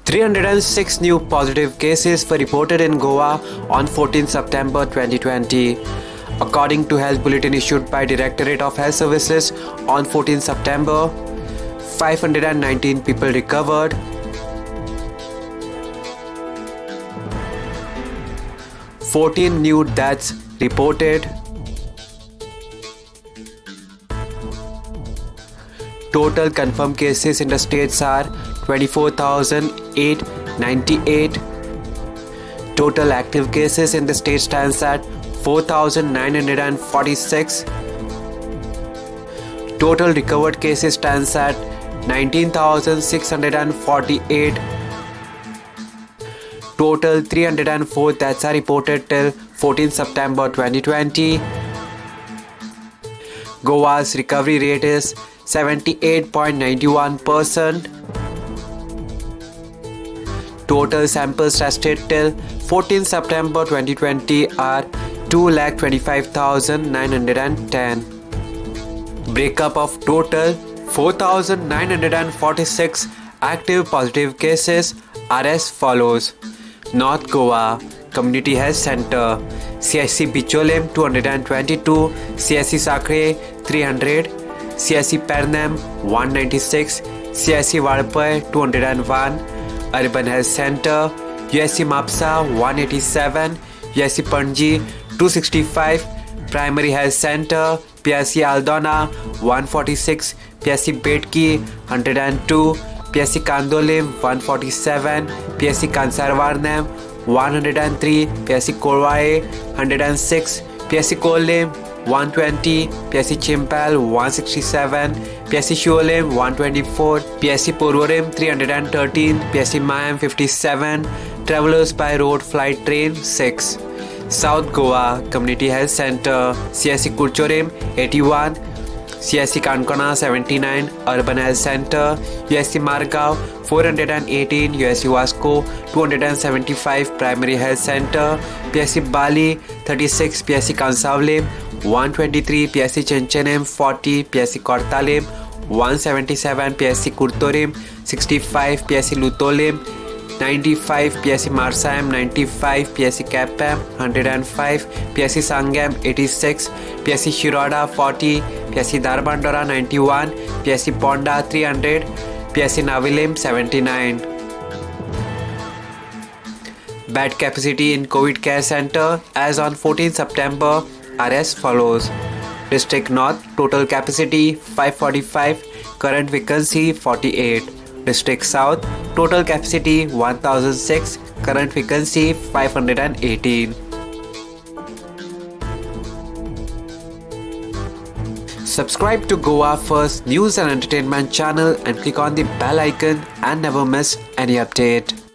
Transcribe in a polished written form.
306 new positive cases were reported in Goa on 14 September 2020. According to Health Bulletin issued by Directorate of Health Services on 14 September, 519 people recovered. 14 new deaths reported. Total confirmed cases in the states are 24,898. Total active cases in the state stands at 4,946. Total recovered cases stands at 19,648. Total 304 deaths are reported till 14 September 2020. Goa's recovery rate is 78.91%. Total samples tested till 14 September 2020 are 2,25,910. Breakup of total 4,946 active positive cases are as follows. North Goa Community Health Center, CSC Bicholim 222, CSC Sakre 300, CSC Pernam 196, CSC Vadpai 201, Urban Health Center, USC Mapsa 187, USC Panji 265, Primary Health Center, PSC Aldona 146, PSC Betki 102, PSC Kandolim 147, PSC Kansarvarnam 103, PSC Korwae 106, PSC Kolim 120, PSC Chimpal 167, PSC Shuolim 124, PSC Purvorim 313, PSC Mayam 57, Travelers by Road Flight Train 6. South Goa Community Health Center, CSC Kurchorim 81, CSC Kankana 79, Urban Health Center, USC Margao 418, USC Vasco 275, Primary Health Center, PSC Bali 36, PSC Kansavlim 123, PSC Chenchenem 40, PSC Kortalim 177, PSC Kurtorim 65, PSC Lutolim 95, PSC Marsayam 95, PSC Kapam 105, PSC Sangam 86, PSC Shiroda 40, PSC Darbandora 91, PSC Ponda 300, PSC Navilim 79. Bed capacity in COVID Care Center as on 14 September are as follows. District North total capacity 545, current vacancy 48. District South total capacity 1006, current vacancy 518. Subscribe to Goa First News and Entertainment channel and click on the bell icon and never miss any update.